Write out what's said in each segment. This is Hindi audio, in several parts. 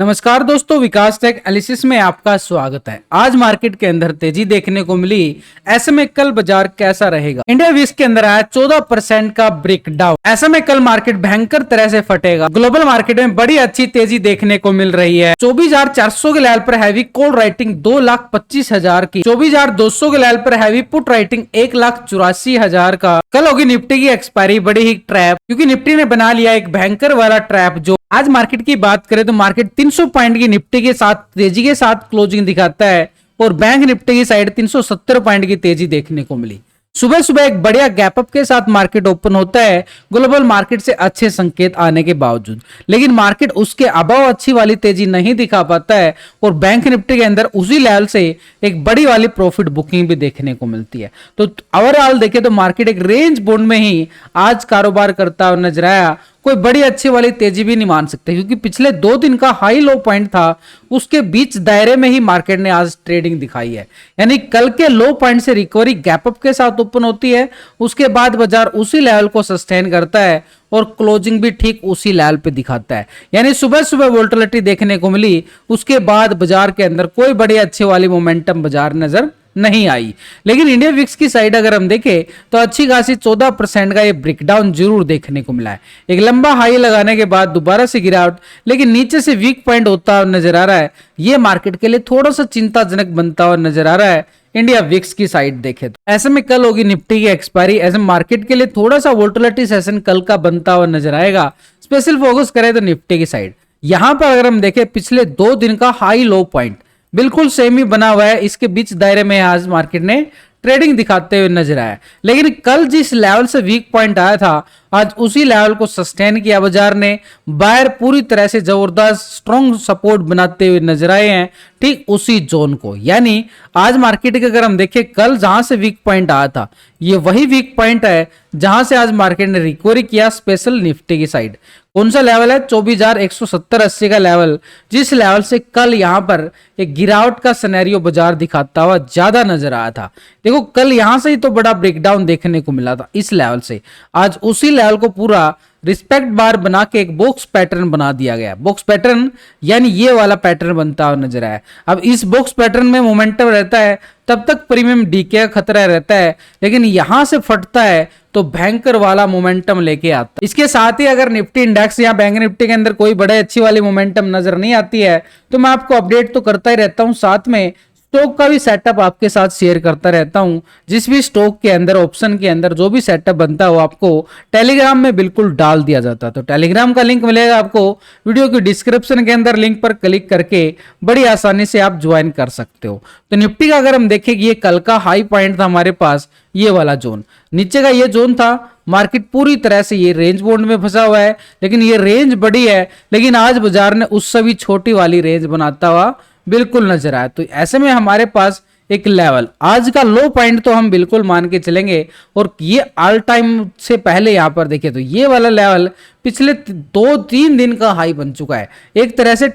नमस्कार दोस्तों, विकास टेक एनालिसिस में आपका स्वागत है। आज मार्केट के अंदर तेजी देखने को मिली। ऐसे में कल बाजार कैसा रहेगा? इंडिया विक्स के अंदर आया 14% का ब्रेकडाउन। ऐसे में कल मार्केट भयंकर तरह से फटेगा। ग्लोबल मार्केट में बड़ी अच्छी तेजी देखने को मिल रही है। 24,400 के लेवल पर हैवी कॉल राइटिंग 2,25,000 की, 24,200 के लेवल पर हैवी पुट राइटिंग 1,84,000 का। कल होगी निफ्टी की एक्सपायरी, बड़ी ही ट्रैप, क्योंकि निफ्टी ने बना लिया एक भयंकर वाला ट्रैप। जो आज मार्केट की बात करें तो मार्केट 300 पॉइंट की निफ्टी के साथ तेजी के साथ क्लोजिंग दिखाता है और बैंक निफ्टी की साइड 370 पॉइंट की तेजी देखने को मिली। सुबह सुबह एक बढ़िया गैप अप के साथ मार्केट ओपन होता है ग्लोबल मार्केट से अच्छे संकेत आने के बावजूद, लेकिन मार्केट उसके अभाव अच्छी वाली तेजी नहीं दिखा पाता है और बैंक निफ्टी के अंदर उसी लेवल से एक बड़ी वाली प्रॉफिट बुकिंग भी देखने को मिलती है। तो ओवरऑल देखें तो मार्केट एक रेंज बोन्ड में ही आज कारोबार करता हुआ नजर आया। कोई बड़ी अच्छी वाली तेजी भी नहीं मान सकते, क्योंकि पिछले 2 दिन का हाई लो पॉइंट था, उसके बीच दायरे में ही मार्केट ने आज ट्रेडिंग दिखाई है। यानी कल के लो पॉइंट से रिकवरी गैप अप के साथ ओपन होती है, उसके बाद बाजार उसी लेवल को सस्टेन करता है और क्लोजिंग भी ठीक उसी लेवल पे दिखाता है। यानी सुबह सुबह वोलेटिलिटी देखने को मिली, उसके बाद बाजार के अंदर कोई बड़ी अच्छी वाली मोमेंटम बाजार नजर नहीं आई। लेकिन इंडिया विक्स की साइड अगर हम देखें तो अच्छी खासी 14% का ये ब्रेकडाउन जरूर देखने को मिला है। एक लंबा हाई लगाने के बाद दोबारा से गिरावट, लेकिन नीचे से वीक पॉइंट होता हुआ नजर आ रहा है। ये मार्केट के लिए थोड़ा सा चिंताजनक बनता हुआ नजर आ रहा है इंडिया विक्स की साइड देखे तो। ऐसे में कल होगी निफ्टी की एक्सपायरी। ऐसे मार्केट के लिए थोड़ा सा वोलेटिलिटी सेशन कल का बनता हुआ नजर आएगा। स्पेशल फोकस करें तो निफ्टी की साइड, यहां पर अगर हम देखें पिछले 2 दिन का हाई लो पॉइंट बिल्कुल सेम ही बना हुआ है। इसके बीच दायरे में आज मार्केट ने ट्रेडिंग दिखाते हुए नजर आया, लेकिन कल जिस लेवल से वीक पॉइंट आया था आज उसी लेवल को सस्टेन किया बाजार ने। बायर पूरी तरह से जबरदस्त स्ट्रॉन्ग सपोर्ट बनाते हुए नजर आए हैं ठीक उसी जोन को। यानी आज मार्केट के अगर हम देखें कल जहां से वीक पॉइंट आया था, ये वही वीक पॉइंट है जहां से आज मार्केट ने रिकवरी किया। स्पेशल निफ्टी की साइड कौन सा लेवल है? 24,170-80 का लेवल, जिस लेवल से कल यहां पर एक गिरावट का सिनेरियो बाजार दिखाता हुआ ज्यादा नजर आया था। देखो कल यहां से ही तो बड़ा ब्रेकडाउन देखने को मिला था इस लेवल से। आज उसी लेवल को पूरा रिस्पेक्ट बार बना के एक बॉक्स पैटर्न बना दिया गया। बॉक्स पैटर्न यानी ये वाला पैटर्न बनता हुआ नजर आया। अब इस बॉक्स पैटर्न में मोमेंटम रहता है तब तक प्रीमियम डीके का खतरा रहता है, लेकिन यहां से फटता है तो भयंकर वाला मोमेंटम लेके आता है। इसके साथ ही अगर निफ्टी इंडेक्स या बैंक निफ्टी के अंदर कोई बड़े अच्छी वाली मोमेंटम नजर नहीं आती है तो मैं आपको अपडेट तो करता ही रहता हूं, साथ में स्टॉक का भी सेटअप आपके साथ शेयर करता रहता हूं। जिस भी स्टॉक के अंदर ऑप्शन के अंदर जो भी सेटअप बनता है वो आपको टेलीग्राम में बिल्कुल डाल दिया जाता है। तो टेलीग्राम का लिंक मिलेगा आपको वीडियो की डिस्क्रिप्शन के अंदर, लिंक पर क्लिक करके बड़ी आसानी से आप ज्वाइन कर सकते हो। तो निफ्टी का अगर हम देखें ये कल का हाई पॉइंट था हमारे पास ये वाला जोन, नीचे का ये जोन था। मार्केट पूरी तरह से ये रेंज बोन्ड में फंसा हुआ है, लेकिन ये रेंज बड़ी है, लेकिन आज बाजार ने उससे भी छोटी वाली रेंज बनाता हुआ बिल्कुल नजर आया। तो ऐसे में हमारे पास एक लेवल आज का लो पॉइंट तो हम बिल्कुल मान के चलेंगे, और ये ऑल टाइम से पहले यहां पर देखें तो ये वाला लेवल पिछले 2-3 दिन का हाई बन चुका है। एक तरह से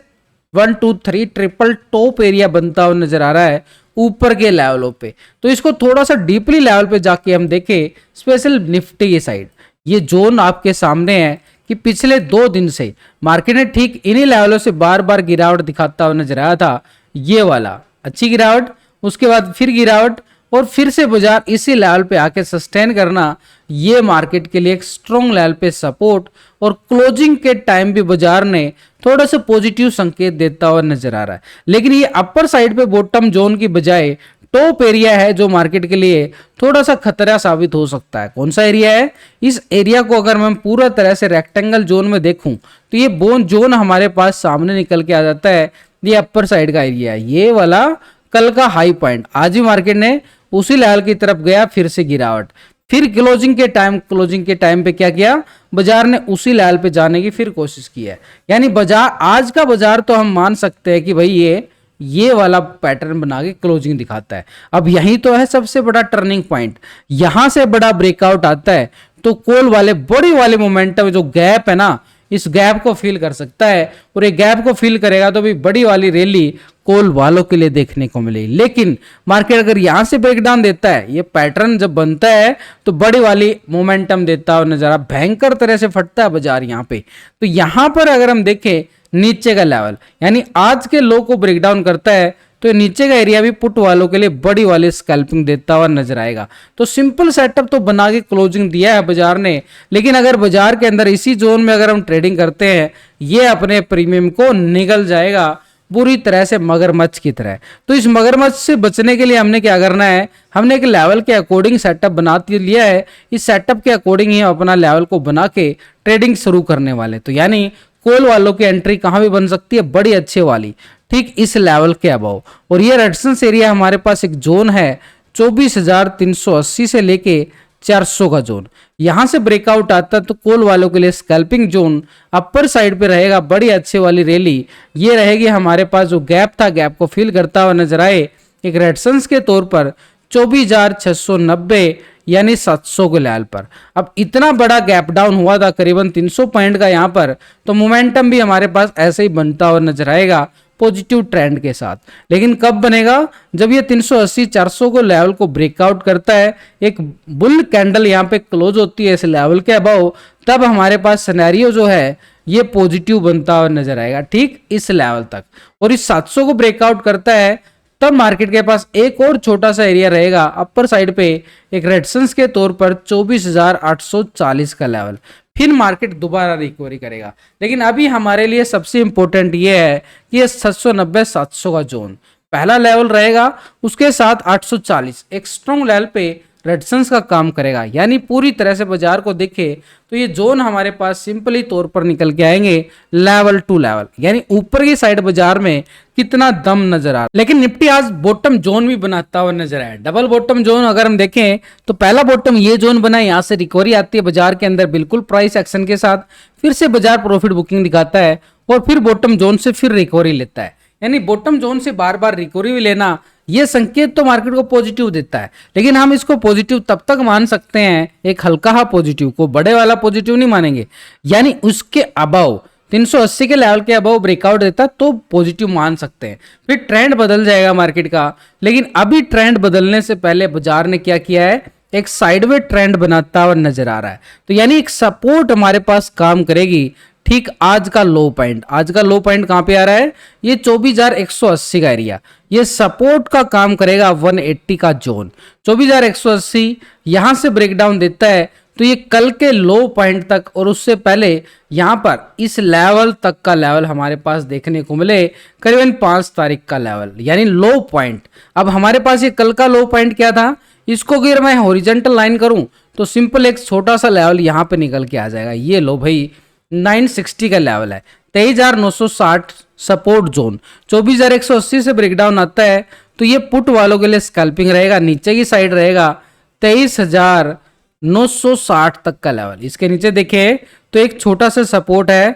1 2 3 ट्रिपल टॉप एरिया बनता हुआ नजर आ रहा है ऊपर के लेवलों पे। तो इसको थोड़ा सा डीपली लेवल पे जाके हम देखें स्पेशल निफ्टी की साइड, ये जोन आपके सामने है कि पिछले 2 दिन से मार्केट ने ठीक इन्हीं लेवलों से बार बार गिरावट दिखाता हुआ नजर आया था। ये वाला अच्छी गिरावट, उसके बाद फिर गिरावट, और फिर से बाजार इसी लेवल पे आके सस्टेन करना, ये मार्केट के लिए एक स्ट्रॉन्ग लेवल पे सपोर्ट। और क्लोजिंग के टाइम भी बाजार ने थोड़ा सा पॉजिटिव संकेत देता हुआ नजर आ रहा है, लेकिन ये अपर साइड पे बॉटम जोन की बजाय टॉप एरिया है जो मार्केट के लिए थोड़ा सा खतरा साबित हो सकता है। कौन सा एरिया है? इस एरिया को अगर मैं पूरा तरह से रेक्टेंगल जोन में देखूं तो ये बोन जोन हमारे पास सामने निकल के आ जाता है। ये अपर साइड का एरिया है, ये वाला कल का हाई पॉइंट। आज ही मार्केट ने उसी लेवल की तरफ गया, फिर से गिरावट, फिर क्लोजिंग के टाइम पे क्या किया बाजार ने? उसी लेवल पे जाने की फिर कोशिश की है। यानी बाजार आज का बाजार तो हम मान सकते हैं कि भाई ये वाला पैटर्न बना के क्लोजिंग दिखाता है। अब यही तो है सबसे बड़ा टर्निंग पॉइंट। यहां से बड़ा ब्रेकआउट आता है तो कॉल वाले बड़ी वाले मोमेंटम जो गैप है ना, इस गैप को फील कर सकता है, और ये गैप को फील करेगा तो भी बड़ी वाली रैली कॉल वालों के लिए देखने को मिलेगी। लेकिन मार्केट अगर यहां से ब्रेकडाउन देता है, ये पैटर्न जब बनता है तो बड़ी वाली मोमेंटम देता है और नजारा भयंकर तरह से फटता है बाजार यहां पे। तो यहां पर अगर हम देखें नीचे का लेवल, यानी आज के लो को ब्रेक डाउन करता है तो नीचे का एरिया भी पुट वालों के लिए बड़ी वाली स्कैल्पिंग देता हुआ नजर आएगा। तो सिंपल सेटअप तो बना के क्लोजिंग दिया है बाजार ने, लेकिन अगर बाजार के अंदर इसी जोन में अगर हम ट्रेडिंग करते हैं, ये अपने प्रीमियम को निगल जाएगा पूरी तरह से मगरमच्छ की तरह। तो इस मगरमच्छ से बचने के लिए हमने क्या करना है, हमने एक लेवल के अकॉर्डिंग सेटअप बना लिया है। इस सेटअप के अकॉर्डिंग ही अपना लेवल को बना के ट्रेडिंग शुरू करने वाले। तो यानी कॉल वालों की एंट्री कहां भी बन सकती है, बड़ी अच्छे वाली, ठीक इस लेवल के अबव। और ये रेजिस्टेंस एरिया हमारे पास एक जोन है 24,380 से लेके 400 का जोन। यहां से ब्रेकआउट आता है तो कॉल वालों के लिए स्कैल्पिंग जोन अपर साइड पे रहेगा, बड़ी अच्छी वाली रैली ये रहेगी। हमारे पास जो गैप था, गैप को फिल करता हुआ नजर आए एक रेजिस्टेंस के तौर पर 24,690 यानी 700 के लेवल पर। अब इतना बड़ा गैप डाउन हुआ था करीबन 300 पॉइंट का यहां पर, तो मोमेंटम भी हमारे पास ऐसे ही बनता हुआ नजर आएगा पॉजिटिव ट्रेंड के साथ। लेकिन कब बनेगा, जब ये 380 400 को लेवल को ब्रेकआउट करता है, एक बुल कैंडल यहाँ पे क्लोज होती है इस लेवल के अबव, तब हमारे पास सिनेरियो जो है ये पॉजिटिव बनता हुआ नजर आएगा, ठीक इस लेवल तक। और इस 700 को ब्रेकआउट करता है तब मार्केट के पास एक और छोटा सा एरिया रहेगा अपर साइड पे एक रेजिस्टेंस के तौर पर 24,840 का लेवल। फिर मार्केट दोबारा रिकवरी करेगा। लेकिन अभी हमारे लिए सबसे इंपॉर्टेंट ये है कि ये 790-700 का जोन पहला लेवल रहेगा, उसके साथ 840 एक स्ट्रॉन्ग लेवल पे रेजिस्टेंस का काम करेगा। यानी पूरी तरह से बाजार को देखे तो ये जोन हमारे पास सिंपली तौर पर निकल के आएंगे लेवल टू लेवल, यानी ऊपर की साइड बाजार में कितना दम नजर आ रहा। लेकिन निफ्टी आज बॉटम जोन भी बनाता हुआ नजर आया। डबल बॉटम जोन अगर हम देखें तो पहला बॉटम ये जोन बना, यहाँ से रिकवरी आती है बाजार के अंदर बिल्कुल प्राइस एक्शन के साथ, फिर से बाजार प्रॉफिट बुकिंग दिखाता है और फिर बॉटम जोन से फिर रिकवरी लेता है। यानी बॉटम जोन से बार बार रिकवरी भी लेना, ये संकेत तो मार्केट को पॉजिटिव देता है। लेकिन हम इसको पॉजिटिव तब तक मान सकते हैं, एक हल्का हा पॉजिटिव को, बड़े वाला पॉजिटिव नहीं मानेंगे। यानी उसके अबव 380 के लेवल के अबव ब्रेकआउट देता तो पॉजिटिव मान सकते हैं, फिर ट्रेंड बदल जाएगा मार्केट का। लेकिन अभी ट्रेंड बदलने से पहले बाजार ने क्या किया है, एक साइडवे ट्रेंड बनाता हुआ नजर आ रहा है। तो यानी एक सपोर्ट हमारे पास काम करेगी, ठीक आज का लो पॉइंट। आज का लो पॉइंट कहां पे आ रहा है, ये 24,180 का एरिया, ये सपोर्ट का काम करेगा 180 का जोन। 24,180 यहां से ब्रेकडाउन देता है तो ये कल के लो पॉइंट तक और उससे पहले यहां पर इस लेवल तक का लेवल हमारे पास देखने को मिले, करीबन 5 तारीख का लेवल, यानी लो पॉइंट। अब हमारे पास ये कल का लो पॉइंट क्या था, इसको अगर मैं हॉरिजॉन्टल लाइन करूं तो सिंपल एक छोटा सा लेवल यहां पे निकल के आ जाएगा। ये लो भाई 960 का लेवल है, 23,960 सपोर्ट जोन। 24,180 से ब्रेकडाउन आता है तो ये पुट वालों के लिए स्कैल्पिंग रहेगा, नीचे की साइड रहेगा 23,960 तक का लेवल। इसके नीचे देखें तो एक छोटा सा सपोर्ट है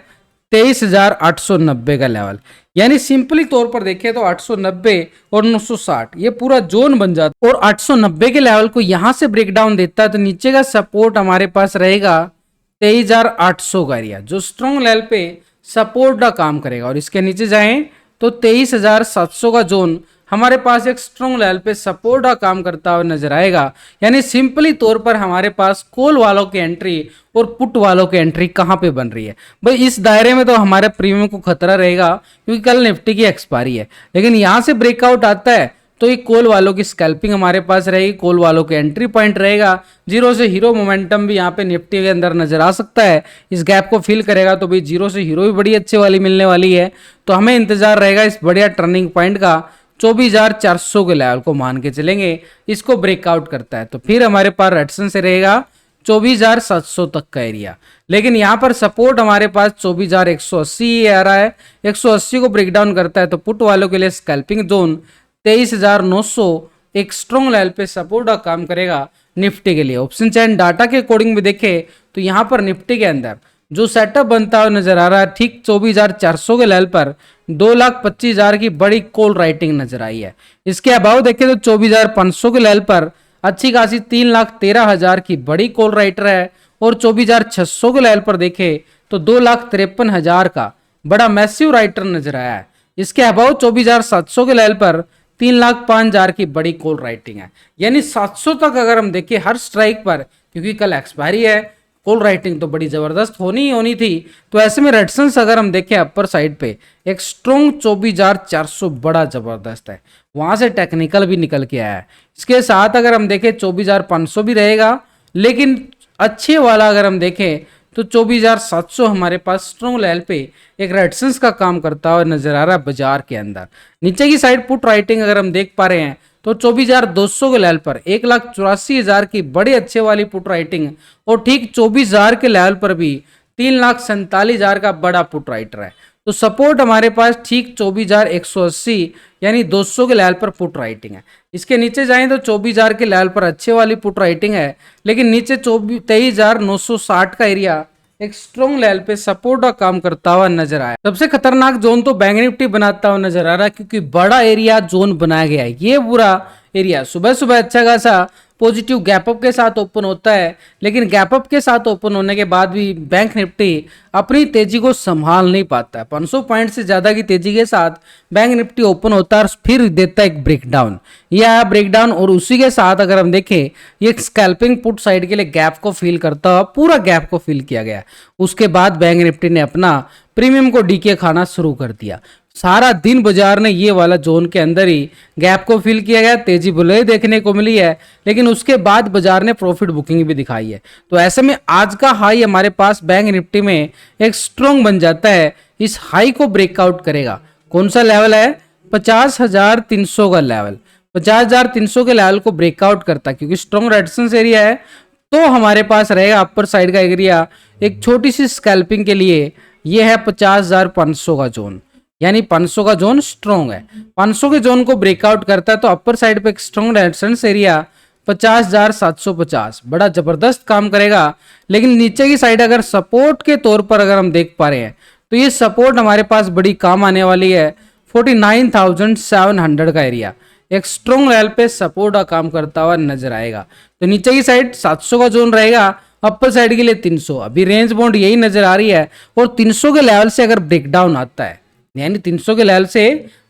23,890 का लेवल। यानी सिंपली तौर पर देखें तो 890 और 960 ये पूरा जोन बन जाता है। और 890 के लेवल को यहां से ब्रेकडाउन देता है तो नीचे का सपोर्ट हमारे पास रहेगा 23,800 का एरिया, जो स्ट्रॉन्ग लेवल पे सपोर्ट का काम करेगा। और इसके नीचे जाएं तो 23,700 का जोन हमारे पास एक स्ट्रॉन्ग लेवल पे सपोर्ट का काम करता हुआ नजर आएगा। यानी सिंपली तौर पर हमारे पास कॉल वालों की एंट्री और पुट वालों की एंट्री कहां पे बन रही है भाई, इस दायरे में तो हमारे प्रीमियम को खतरा रहेगा क्योंकि कल निफ्टी की एक्सपायरी है। लेकिन यहां से ब्रेकआउट आता है तो ये कॉल वालों की स्कैल्पिंग हमारे पास रहेगी, कॉल वालों के एंट्री पॉइंट रहेगा। जीरो से हीरो मोमेंटम भी यहाँ पे निफ्टी के अंदर नजर आ सकता है। इस गैप को फिल करेगा तो भाई जीरो से हीरो भी बड़ी अच्छी वाली मिलने वाली है। तो हमें इंतजार रहेगा इस बढ़िया टर्निंग पॉइंट का। 24,400 के लेवल को मान के चलेंगे, इसको ब्रेकआउट करता है तो फिर हमारे पास रेजिस्टेंस से रहेगा 24,700 तक का एरिया। लेकिन यहाँ पर सपोर्ट हमारे पास 24,180 आ रहा है, 180 को ब्रेकडाउन करता है तो पुट वालों के लिए स्कैल्पिंग जोन 23,900 एक स्ट्रॉन्ग लेवल पे सपोर्ट का काम करेगा निफ्टी के लिए। ऑप्शन चैन डाटा के अकॉर्डिंग भी देखे तो यहाँ पर निफ्टी के अंदर जो सेटअप बनता हुआ नजर आ रहा है, ठीक 24,400 के लेवल पर 2,25,000 की बड़ी कॉल राइटिंग नजर आई है। इसके अभाव देखें तो 24,500 के लेवल पर अच्छी खासी 3,13,000 की बड़ी कॉल राइटर है। और 24,600 के लेवल पर देखे तो 2,53,000 का बड़ा मैसिव राइटर नजर आया है। इसके अभाव 24,700 के लेवल पर 3,05,000 की बड़ी कॉल राइटिंग है। यानी 700 तक अगर हम देखें हर स्ट्राइक पर, क्योंकि कल एक्सपायरी है, कॉल राइटिंग तो बड़ी जबरदस्त होनी ही होनी थी। तो ऐसे में रेजिस्टेंस अगर हम देखें अपर साइड पे एक स्ट्रॉन्ग 24,400 बड़ा जबरदस्त है, वहां से टेक्निकल भी निकल के आया है। इसके साथ अगर हम देखें 24,500 भी रहेगा, लेकिन अच्छे वाला अगर हम देखें तो 24,700 हमारे पास स्ट्रॉन्ग लेवल पे एक रेजिस्टेंस का काम करता हुआ नजर आ रहा है बाजार के अंदर। नीचे की साइड पुट राइटिंग अगर हम देख पा रहे हैं तो 24,200 के लेवल पर 1,84,000 की बड़ी अच्छे वाली पुट राइटिंग, और ठीक 24,000 के लेवल पर भी 3,47,000 का बड़ा पुट राइटर है। तो सपोर्ट हमारे पास ठीक 24,180 यानी 200 के लेवल पर पुट राइटिंग है। इसके नीचे जाएं तो 24,000 के लेवल पर अच्छे वाली पुट राइटिंग है, लेकिन नीचे 23,960 का एरिया एक स्ट्रॉन्ग लेवल पे सपोर्ट का काम करता हुआ नजर आया। सबसे खतरनाक जोन तो बैंक निफ्टी बनाता हुआ नजर आ रहा है, क्योंकि बड़ा एरिया जोन बनाया गया है। ये पूरा एरिया सुबह सुबह अच्छा खासा पॉजिटिव गैप अप के साथ ओपन होता है, लेकिन गैप अप के साथ ओपन होने के बाद भी बैंक निफ्टी अपनी तेजी को संभाल नहीं पाता है। 500 पॉइंट से ज्यादा की तेजी के साथ बैंक निफ्टी ओपन होता है और फिर देता है एक ब्रेकडाउन। यह आया ब्रेकडाउन, और उसी के साथ अगर हम देखें ये स्कैल्पिंग पुट साइड के लिए गैप को फिल करता हुआ पूरा गैप को फिल किया गया। उसके बाद बैंक निफ्टी ने अपना प्रीमियम को डीके खाना शुरू कर दिया। सारा दिन बाजार ने ये वाला जोन के अंदर ही गैप को फिल किया गया, तेजी बुलाई देखने को मिली है, लेकिन उसके बाद बाजार ने प्रॉफिट बुकिंग भी दिखाई है। तो ऐसे में आज का हाई हमारे पास बैंक निफ्टी में एक स्ट्रॉन्ग बन जाता है। इस हाई को ब्रेकआउट करेगा। कौन सा लेवल है? 50,300 का लेवल। 50,300 के लेवल को ब्रेकआउट करता है, क्योंकि स्ट्रॉन्ग रेजिस्टेंस एरिया है, तो हमारे पास रहेगा अपर साइड का एरिया एक छोटी सी स्कैल्पिंग के लिए। यह है 50,500 का जोन, यानी 500 का जोन स्ट्रॉन्ग है। 500 के जोन को ब्रेकआउट करता है तो अपर साइड पे एक स्ट्रॉन्ग रेजिस्टेंस एरिया 50,750 बड़ा जबरदस्त काम करेगा। लेकिन नीचे की साइड अगर सपोर्ट के तौर पर अगर हम देख पा रहे हैं तो ये सपोर्ट हमारे पास बड़ी काम आने वाली है। 49,700 का एरिया एक स्ट्रॉन्ग लेवल पे सपोर्ट का काम करता हुआ नजर आएगा। तो नीचे की साइड 700 का जोन रहेगा, अपर साइड के लिए 300। अभी रेंज बाउंड यही नजर आ रही है, और 300 के लेवल से अगर ब्रेकडाउन आता है, यानी 300 के लेवल से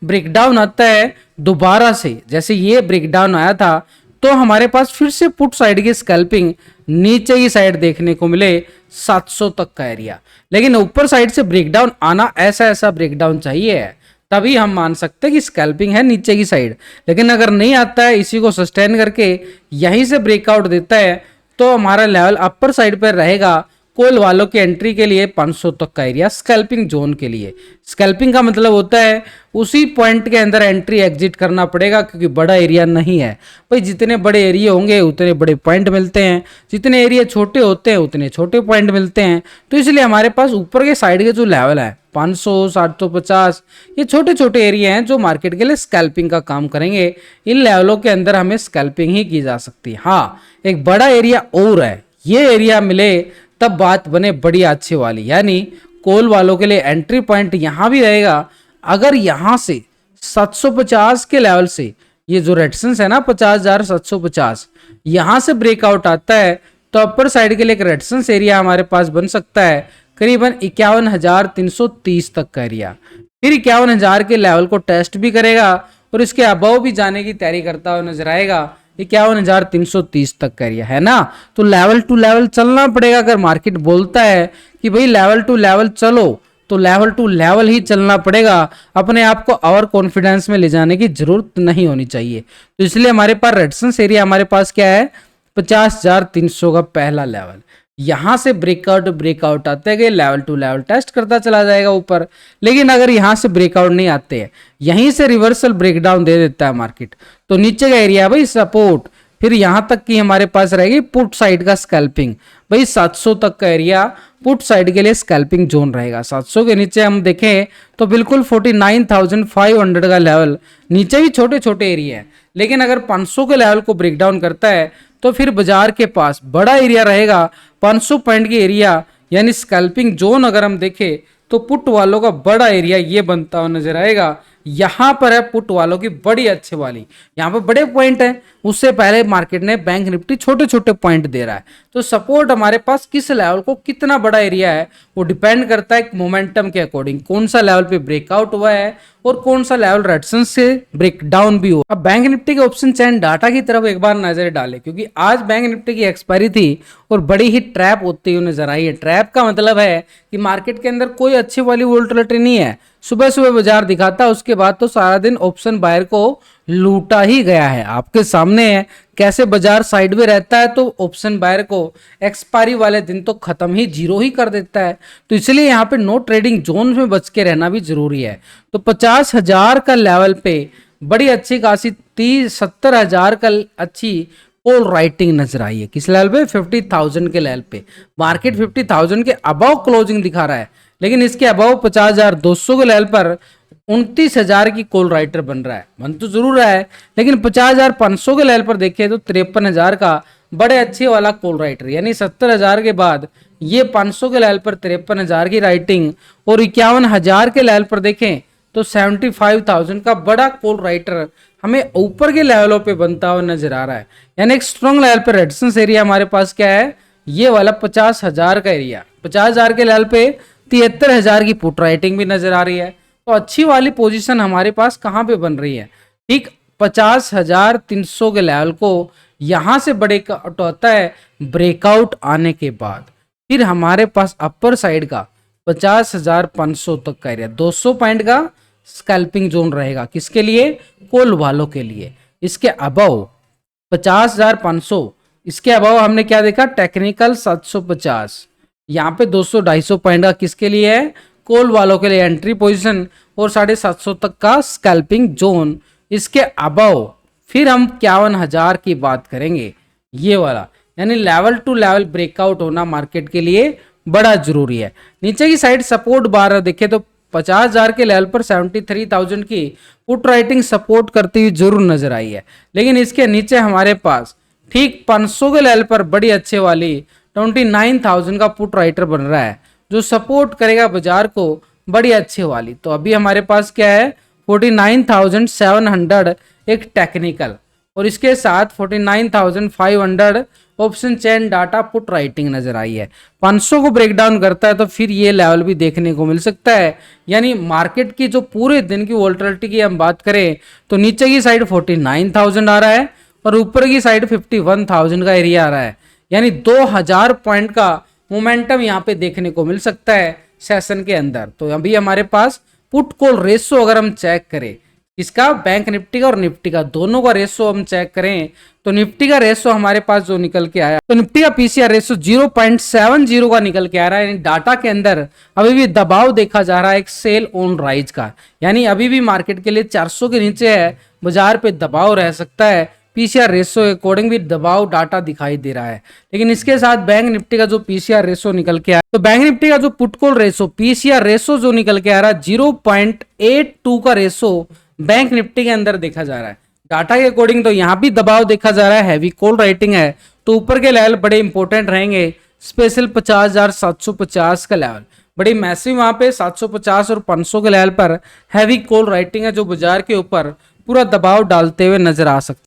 ब्रेकडाउन आता है दोबारा से, जैसे ये ब्रेकडाउन आया था, तो हमारे पास फिर से पुट साइड की स्कैल्पिंग नीचे की साइड देखने को मिले 700 तक का एरिया। लेकिन ऊपर साइड से ब्रेकडाउन आना, ऐसा ब्रेकडाउन चाहिए है, तभी हम मान सकते हैं कि स्कैल्पिंग है नीचे की साइड। लेकिन अगर नहीं आता है, इसी को सस्टेन करके यहीं से ब्रेकआउट देता है, तो हमारा लेवल अपर साइड पर रहेगा कॉल वालों की एंट्री के लिए 500 तक का एरिया स्कैल्पिंग जोन के लिए। स्कैल्पिंग का मतलब होता है उसी पॉइंट के अंदर एंट्री एग्जिट करना पड़ेगा, क्योंकि बड़ा एरिया नहीं है भाई। जितने बड़े एरिया होंगे उतने बड़े पॉइंट मिलते हैं, जितने एरिया छोटे होते हैं उतने छोटे पॉइंट मिलते हैं। तो इसलिए हमारे पास ऊपर के साइड के जो लेवल है 500, 750, ये छोटे छोटे एरिया हैं जो मार्केट के लिए स्कैल्पिंग का काम करेंगे। इन लेवलों के अंदर हमें स्कैल्पिंग ही की जा सकती है। हाँ, एक बड़ा एरिया और है, ये एरिया मिले तब बात बने बड़ी अच्छी वाली, यानी कॉल वालों के लिए एंट्री पॉइंट यहां भी रहेगा। अगर यहां से 750 के लेवल से ये जो रेजिस्टेंस है ना 50,750, यहां से ब्रेकआउट आता है तो अपर साइड के लिए एक रेजिस्टेंस एरिया हमारे पास बन सकता है करीबन 51,330 तक का एरिया। फिर 51,000 के लेवल को टेस्ट भी करेगा और इसके अबव भी जाने की तैयारी करता हुआ नजर आएगा। 51,330 तक का एरिया है ना, तो लेवल टू लेवल चलना पड़ेगा। अगर मार्केट बोलता है कि भाई लेवल टू लेवल चलो, तो लेवल टू लेवल ही चलना पड़ेगा। अपने आप को और कॉन्फिडेंस में ले जाने की जरूरत नहीं होनी चाहिए। तो इसलिए हमारे पास रेजिस्टेंस एरिया हमारे पास क्या है 50,300 का पहला लेवल। यहां से ब्रेकआउट आते गए, लेवल टू लेवल टेस्ट करता चला जाएगा ऊपर। लेकिन अगर यहां से ब्रेकआउट नहीं आते हैं, यहीं से रिवर्सल ब्रेकडाउन दे देता है मार्केट, तो नीचे का एरिया भाई सपोर्ट, फिर यहां तक की हमारे पास रहेगी पुट साइड का स्कैल्पिंग। भाई 700 तक का एरिया पुट साइड के लिए स्कैल्पिंग जोन रहेगा। 700 के नीचे हम देखें तो बिल्कुल 49,500 का लेवल, नीचे भी छोटे छोटे एरिया है। लेकिन अगर 500 के लेवल को ब्रेकडाउन करता है तो फिर बाजार के पास बड़ा एरिया रहेगा 500 पॉइंट की एरिया, यानी स्कैल्पिंग जोन अगर हम देखें तो पुट वालों का बड़ा एरिया ये बनता हुआ नजर आएगा यहाँ पर है पुट वालों की बड़ी अच्छे वाली, यहाँ पर बड़े पॉइंट है, उससे पहले मार्केट ने बैंक निफ्टी छोटे छोटे पॉइंट दे रहा है। तो सपोर्ट हमारे पास किस लेवल को, कितना बड़ा एरिया है, वो डिपेंड करता है मोमेंटम के अकॉर्डिंग, कौन सा लेवल पे ब्रेकआउट हुआ है और कौन सा लेवल रेजिस्टेंस से ब्रेक डाउन भी हुआ। अब बैंक निफ्टी के ऑप्शन चैन डाटा की तरफ एक बार नजर डाले, क्योंकि आज बैंक निफ्टी की एक्सपायरी थी और बड़ी ही ट्रैप होती हुई नजर आई है। ट्रैप का मतलब है कि मार्केट के अंदर कोई अच्छी वाली वोलेटिलिटी नहीं है, सुबह सुबह बाजार दिखाता है, उसके बाद तो सारा दिन ऑप्शन बायर को लूटा ही गया है। आपके सामने है कैसे बाजार साइड में रहता है तो ऑप्शन बायर को एक्सपायरी वाले दिन तो खत्म ही, जीरो ही कर देता है। तो इसलिए यहाँ पे नो ट्रेडिंग जोन में बच के रहना भी जरूरी है। तो 50,000 का लेवल पे बड़ी अच्छी खासी 70,000 का अच्छी कॉल राइटिंग नजर आई है। किस लेवल पे? 50,000 के लेवल पे। मार्केट 50,000 के अबव क्लोजिंग दिखा रहा है, लेकिन इसके अबव 50,200 के लेवल पर 29,000 की कॉल राइटर बन रहा है। बन तो जरूर रहा है, लेकिन 50,500 के लेवल पर देखें तो 53,000 का बड़े अच्छे वाला कॉल राइटर, यानी 70,000 के बाद ये 500 के लेवल पर 53,000 की राइटिंग और 51,000 के लेवल पर देखें तो 75,000 का बड़ा कॉल राइटर हमें ऊपर के लेवलों पे बनता हुआ नजर आ रहा है। यानी एक स्ट्रॉन्ग लेवल पे रेजिस्टेंस एरिया हमारे पास क्या है, ये वाला 50,000 का एरिया। 50,000 के लेवल पे 73,000 की पुट राइटिंग भी नजर आ रही है। तो अच्छी वाली पोजीशन हमारे पास कहाँ पे बन रही है, ठीक 50,300 के लेवल को यहां से ब्रेकआउट होता है। ब्रेकआउट आने के बाद फिर हमारे पास अपर साइड का 50,500 तक का एरिया, 200 पॉइंट का स्कैल्पिंग जोन रहेगा। किसके लिए? कॉल वालों के लिए। इसके अबव 50,500, इसके अबव हमने क्या देखा, टेक्निकल 750, यहाँ पे 200-250 पॉइंट का किसके लिए है? कॉल वालों के लिए एंट्री पोजीशन और 750 तक का स्कैल्पिंग जोन। इसके अबव फिर हम 51,000 की बात करेंगे, ये वाला, यानी लेवल टू लेवल ब्रेकआउट होना मार्केट के लिए बड़ा जरूरी है। नीचे की साइड सपोर्ट बार देखे तो 50,000 के लेवल पर 73,000 की पुट राइटिंग सपोर्ट करती हुई जरूर नजर आई है, लेकिन इसके नीचे हमारे पास ठीक 500 के लेवल पर बड़ी अच्छे वाली 29,000 का पुट राइटर बन रहा है, जो सपोर्ट करेगा बाजार को बड़ी अच्छे वाली। तो अभी हमारे पास क्या है, 49,700 एक टेक्निकल और इसके साथ 49,500 option chain data put writing नजर आई है। 500 को ब्रेक डाउन करता है तो फिर ये लेवल भी देखने को मिल सकता है। यानी मार्केट की जो पूरे दिन की वोलेटिलिटी की हम बात करें तो नीचे की साइड 49,000 आ रहा है और ऊपर की साइड 51,000 का एरिया आ रहा है। यानी 2,000 पॉइंट का मोमेंटम यहाँ पे देखने को मिल सकता है सेशन के अंदर। तो अभी हमारे पास पुट कॉल रेशो अगर हम चेक करें, इसका बैंक निफ्टी का और निफ्टी का दोनों का रेशो हम चेक करें तो निफ्टी का रेशो हमारे पास जो निकल के आया, तो निफ्टी का पीसीआर रेशो 0.70 का निकल के आ रहा है। यानी डाटा के अंदर अभी भी दबाव देखा जा रहा है एक सेल ऑन राइज का, यानी अभी भी मार्केट के लिए 400 के नीचे है, बाजार पे दबाव रह सकता है। पीसीआर रेशो के अकॉर्डिंग भी दबाव डाटा दिखाई दे रहा है, लेकिन इसके साथ बैंक निफ्टी का जो पीसीआर रेशो निकल के आया, तो बैंक निफ्टी का जो put call ratio PCR ratio जो निकल के आ रहा है 0.82 का रेशो बैंक निफ्टी के अंदर देखा जा रहा है। डाटा के अकॉर्डिंग तो यहाँ भी दबाव देखा जा रहा है, हैवी कॉल राइटिंग है, तो ऊपर के लेवल बड़े इंपॉर्टेंट रहेंगे। स्पेशल 50,750 का लेवल बड़ी मैसिव, वहां पे 750 और 500 के लेवल पर हैवी कॉल राइटिंग है, जो बाजार के ऊपर पूरा दबाव डालते हुए नजर आ सकता है।